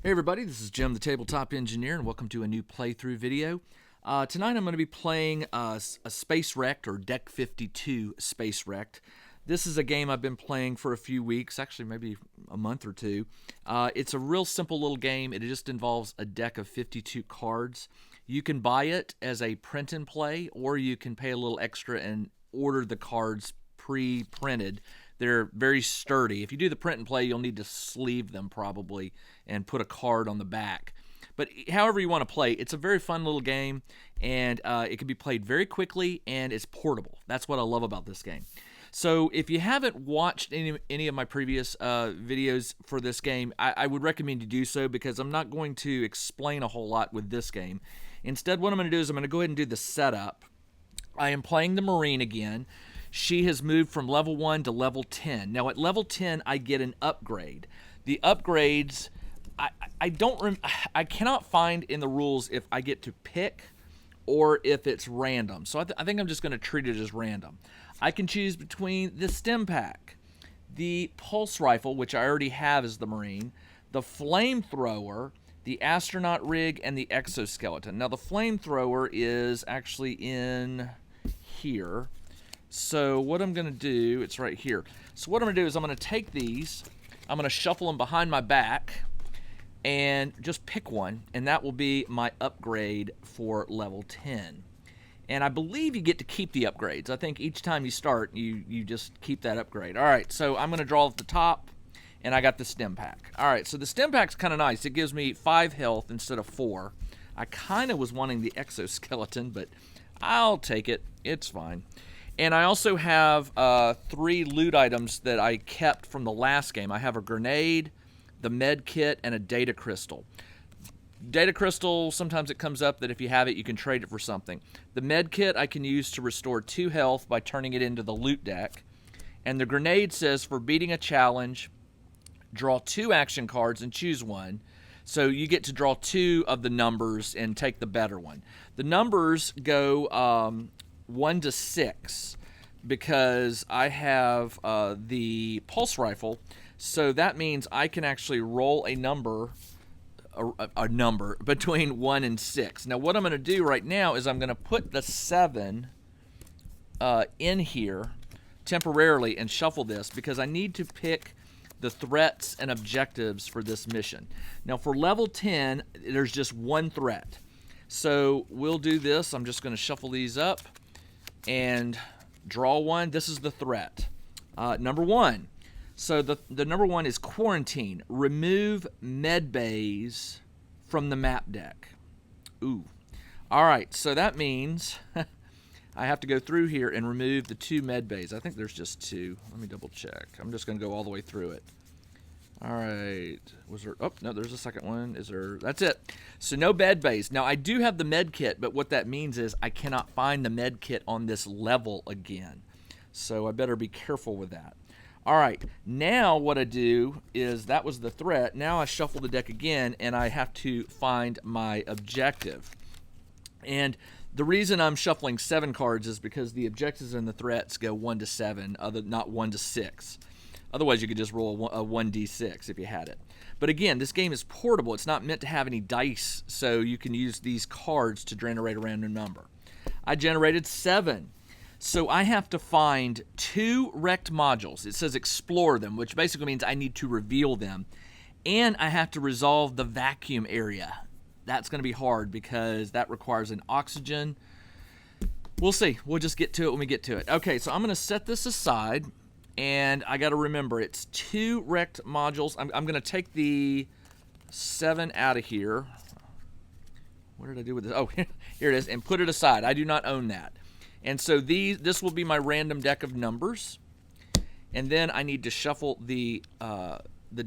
Hey everybody, this is Jim the Tabletop Engineer and welcome to a new playthrough video. Tonight I'm going to be playing a Space Wrecked or Deck 52 Space Wrecked. This is a game I've been playing for a few weeks, actually maybe a month or two. It's a real simple little game. It just involves a deck of 52 cards. You can buy it as a print and play, or you can pay a little extra and order the cards pre-printed. They're very sturdy. If you do the print and play, you'll need to sleeve them probably and put a card on the back. But however you want to play, it's a very fun little game, and it can be played very quickly, and it's portable. That's what I love about this game. So if you haven't watched any of my previous videos for this game, I would recommend you do so, because I'm not going to explain a whole lot with this game. Instead, what I'm going to do is I'm going to go ahead and do the setup. I am playing the Marine again. She has moved from level 1 to level 10. Now at level 10, I get an upgrade. The upgrades, I cannot find in the rules if I get to pick or if it's random. So I think I'm just going to treat it as random. I can choose between the stim pack, the pulse rifle, which I already have as the Marine, the flamethrower, the astronaut rig, and the exoskeleton. Now the flamethrower is actually in here. So what I'm going to do, it's right here. So what I'm going to do is I'm going to take these, I'm going to shuffle them behind my back, and just pick one, and that will be my upgrade for level 10. And I believe you get to keep the upgrades. I think each time you start, you just keep that upgrade. All right, so I'm going to draw at the top, and I got the stim pack. All right, so the stim pack's kind of nice. It gives me 5 health instead of 4. I kind of was wanting the exoskeleton, but I'll take it. It's fine. And I also have 3 loot items that I kept from the last game. I have a grenade, the med kit, and a data crystal. Data crystal, sometimes it comes up that if you have it, you can trade it for something. The med kit I can use to restore 2 health by turning it into the loot deck. And the grenade says for beating a challenge, draw 2 action cards and choose one. So you get to draw 2 of the numbers and take the better one. The numbers go 1 to 6 because I have the pulse rifle, so that means I can actually roll a number between 1 and 6. Now what I'm going to do right now is I'm going to put the 7 in here temporarily and shuffle this because I need to pick the threats and objectives for this mission. Now for level 10, there's just 1 threat. So we'll do this. I'm just going to shuffle these up and draw 1. This is the threat. Number 1. So the number 1 is quarantine. Remove med bays from the map deck. Ooh. All right, so that means I have to go through here and remove the 2 med bays. I think there's just 2. Let me double check. I'm just going to go all the way through it. All right. Was there? Oh, no, there's a second one. Is there? That's it. So no med bays. Now, I do have the med kit, but what that means is I cannot find the med kit on this level again. So I better be careful with that. All right. Now what I do is that was the threat. Now I shuffle the deck again, and I have to find my objective. And the reason I'm shuffling 7 cards is because the objectives and the threats go 1 to 7, not 1 to 6. Otherwise, you could just roll a 1d6 if you had it. But again, this game is portable. It's not meant to have any dice, so you can use these cards to generate a random number. I generated 7. So I have to find 2 wrecked modules. It says explore them, which basically means I need to reveal them. And I have to resolve the vacuum area. That's going to be hard because that requires an oxygen. We'll see. We'll just get to it when we get to it. Okay, so I'm going to set this aside. And I got to remember, it's 2 wrecked modules. I'm going to take the 7 out of here. What did I do with this? Oh, here it is. And put it aside. I do not own that. And so this will be my random deck of numbers. And then I need to shuffle the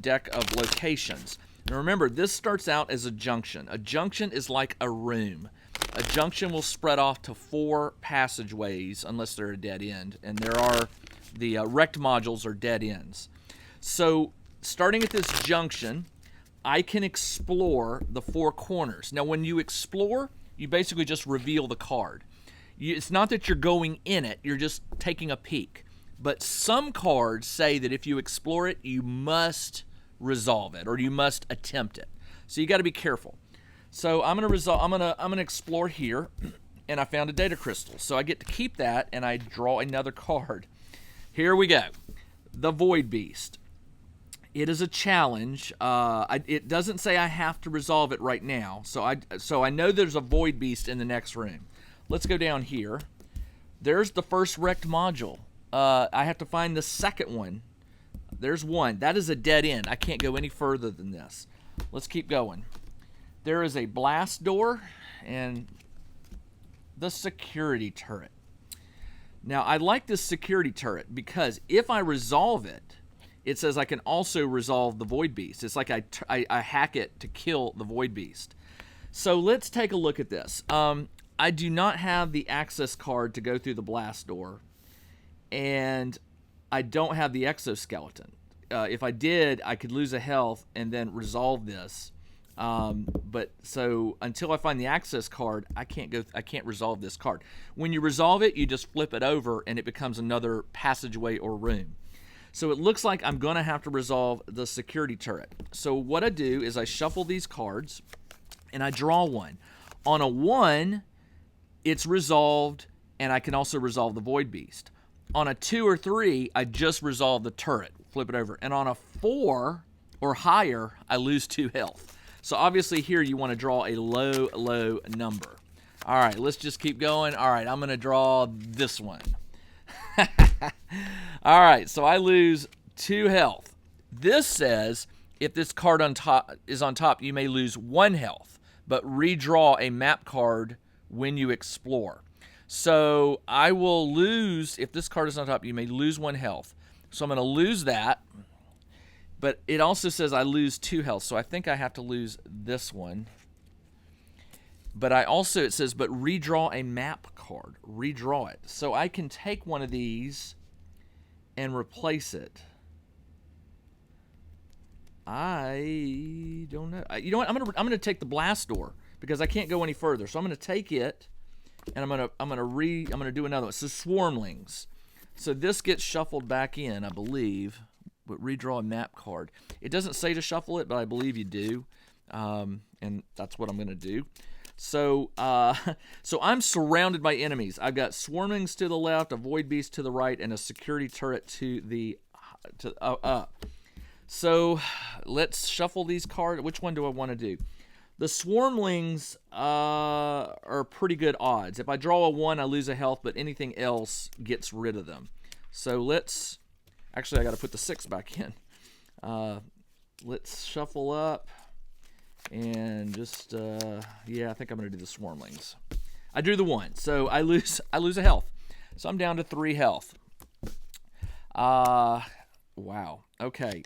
deck of locations. Now remember, this starts out as a junction. A junction is like a room. A junction will spread off to 4 passageways unless they're a dead end. And there are... The wrecked modules are dead ends. So starting at this junction, I can explore the 4 corners. Now when you explore, you basically just reveal the card. It's not that you're going in it, you're just taking a peek. But some cards say that if you explore it, you must resolve it or you must attempt it. So you got to be careful. So I'm gonna explore here, and I found a data crystal. So I get to keep that, and I draw another card. Here we go. The Void Beast. It is a challenge. It doesn't say I have to resolve it right now. So I know there's a Void Beast in the next room. Let's go down here. There's the first wrecked module. I have to find the second one. There's one. That is a dead end. I can't go any further than this. Let's keep going. There is a blast door and the security turret. Now, I like this security turret because if I resolve it, it says I can also resolve the Void Beast. It's like I hack it to kill the Void Beast. So let's take a look at this. I do not have the access card to go through the blast door, and I don't have the exoskeleton. If I did, I could lose a health and then resolve this. But so until I find the access card, I can't resolve this card. When you resolve it, you just flip it over and it becomes another passageway or room. So it looks like I'm going to have to resolve the security turret. So what I do is I shuffle these cards and I draw one. On a 1, it's resolved, and I can also resolve the Void Beast. On a 2 or 3, I just resolve the turret, flip it over. And on a 4 or higher, I lose 2 health. So obviously here you want to draw a low number. All right, let's just keep going. All right, I'm going to draw this one. All right, so I lose 2 health. This says if this card is on top, you may lose 1 health, but redraw a map card when you explore. So I will lose, if this card is on top, you may lose 1 health. So I'm going to lose that. But it also says I lose 2 health, so I think I have to lose this one. But it says, but redraw a map card. Redraw it. So I can take one of these and replace it. I don't know. You know what? I'm gonna take the blast door because I can't go any further. So I'm gonna take it, and I'm gonna do another one. So swarmlings. So this gets shuffled back in, I believe. But redraw a map card. It doesn't say to shuffle it, but I believe you do, and that's what I'm going to do. So I'm surrounded by enemies. I've got swarmlings to the left, a Void Beast to the right, and a security turret to up. So let's shuffle these cards. Which one do I want to do? The swarmlings are pretty good odds. If I draw a 1, I lose a health, but anything else gets rid of them. So let's... Actually, I got to put the 6 back in. Let's shuffle up and just, yeah, I think I'm going to do the swarmlings. I drew the 1, so I lose a health. So I'm down to 3 health. Wow. Okay.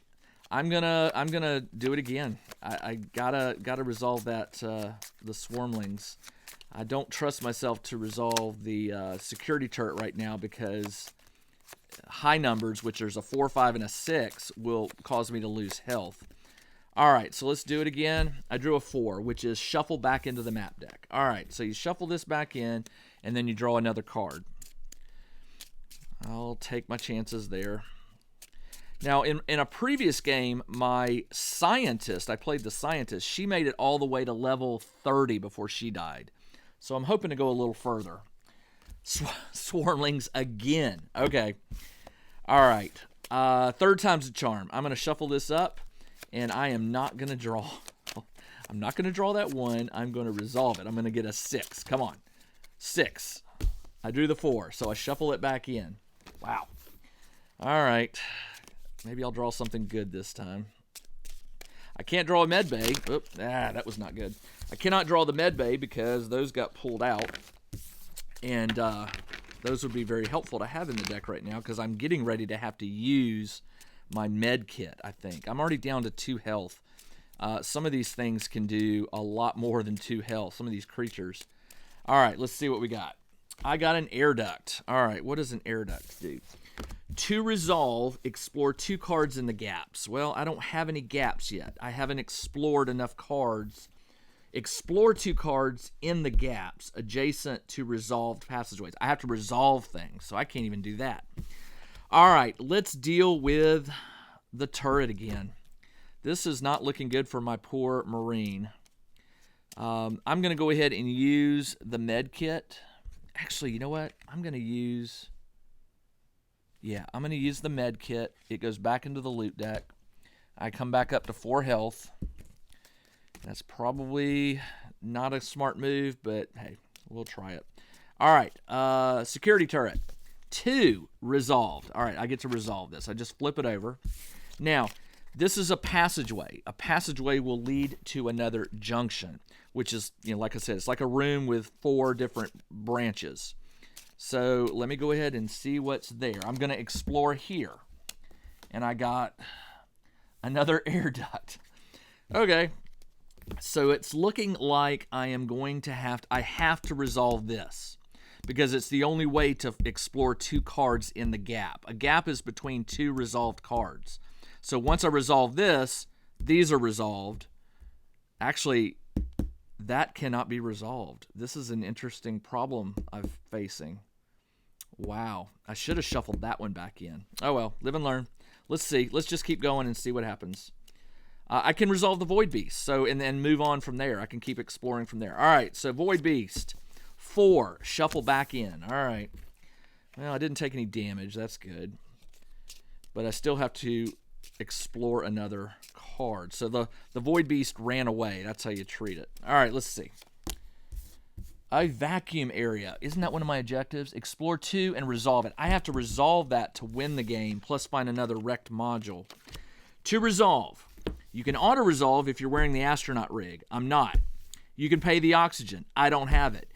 I'm gonna do it again. I gotta resolve that the swarmlings. I don't trust myself to resolve the security turret right now because high numbers, which there's a 4, 5, and a 6, will cause me to lose health. All right, so let's do it again. I drew a 4, which is shuffle back into the map deck. All right, so you shuffle this back in, and then you draw another card. I'll take my chances there. Now, in a previous game, my scientist, I played the scientist, she made it all the way to level 30 before she died. So I'm hoping to go a little further. Swarmlings again. Okay. All right. 3rd time's a charm. I'm going to shuffle this up, and I am not going to draw. I'm not going to draw that 1. I'm going to resolve it. I'm going to get a 6. Come on. 6. I drew the 4, so I shuffle it back in. Wow. All right. Maybe I'll draw something good this time. I can't draw a med bay. Oop, that was not good. I cannot draw the med bay because those got pulled out. And those would be very helpful to have in the deck right now because I'm getting ready to have to use my med kit, I think. I'm already down to 2 health. Some of these things can do a lot more than 2 health, some of these creatures. All right, let's see what we got. I got an air duct. All right, what does an air duct do? To resolve, explore 2 cards in the gaps. Well, I don't have any gaps yet. I haven't explored enough cards. Explore 2 cards in the gaps adjacent to resolved passageways. I have to resolve things, so I can't even do that. All right, let's deal with the turret again. This is not looking good for my poor Marine. I'm going to go ahead and use the med kit. Actually, you know what? I'm going to use the med kit. It goes back into the loot deck. I come back up to 4 health. That's probably not a smart move, but hey, we'll try it. All right, security turret. 2 resolved. All right, I get to resolve this. I just flip it over. Now, this is a passageway. A passageway will lead to another junction, which is, like I said, it's like a room with 4 different branches. So let me go ahead and see what's there. I'm going to explore here. And I got another air duct. Okay. So it's looking like I am going to have to resolve this, because it's the only way to explore 2 cards in the gap. A gap is between 2 resolved cards. So once I resolve this, these are resolved. Actually, that cannot be resolved. This is an interesting problem I'm facing. Wow. I should have shuffled that one back in. Oh well, live and learn. Let's see. Let's just keep going and see what happens. I can resolve the Void Beast, and then move on from there. I can keep exploring from there. All right, so Void Beast. 4. Shuffle back in. All right. Well, I didn't take any damage. That's good. But I still have to explore another card. So the Void Beast ran away. That's how you treat it. All right, let's see. A vacuum area. Isn't that one of my objectives? Explore 2 and resolve it. I have to resolve that to win the game, plus find another wrecked module. To resolve, you can auto-resolve if you're wearing the astronaut rig. I'm not. You can pay the oxygen. I don't have it.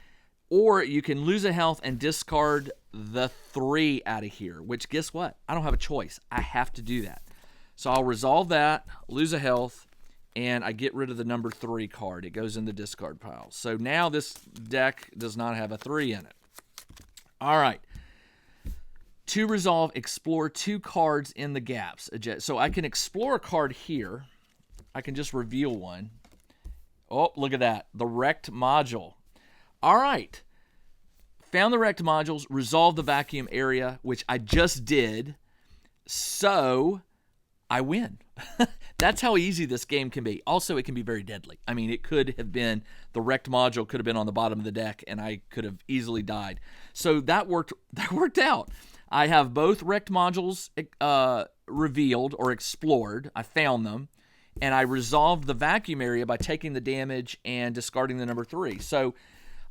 Or you can lose a health and discard the 3 out of here, which, guess what? I don't have a choice. I have to do that. So I'll resolve that, lose a health, and I get rid of the number 3 card. It goes in the discard pile. So now this deck does not have a 3 in it. All right. To resolve, explore 2 cards in the gaps. So I can explore a card here. I can just reveal one. Oh, look at that. The wrecked module. All right. Found the wrecked modules, resolved the vacuum area, which I just did. So I win. That's how easy this game can be. Also, it can be very deadly. I mean, it could have been, the wrecked module could have been on the bottom of the deck, and I could have easily died. So that worked out. I have both wrecked modules revealed or explored. I found them. And I resolved the vacuum area by taking the damage and discarding the number 3. So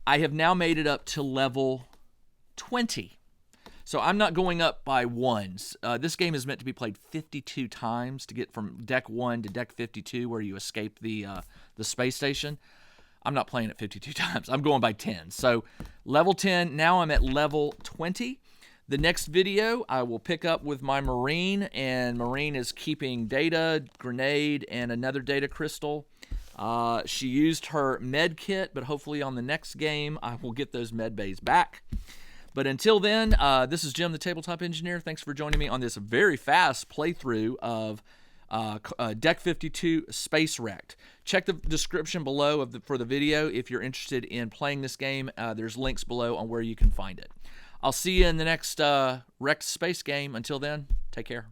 I have now made it up to level 20. So I'm not going up by ones. This game is meant to be played 52 times to get from deck 1 to deck 52, where you escape the space station. I'm not playing it 52 times. I'm going by 10. So level 10, now I'm at level 20. The next video, I will pick up with my Marine, and Marine is keeping data, grenade, and another data crystal. She used her med kit, but hopefully on the next game, I will get those med bays back. But until then, this is Jim, the Tabletop Engineer. Thanks for joining me on this very fast playthrough of Deck 52 Space Wrecked. Check the description below for the video if you're interested in playing this game. There's links below on where you can find it. I'll see you in the next Wrecked Space game. Until then, take care.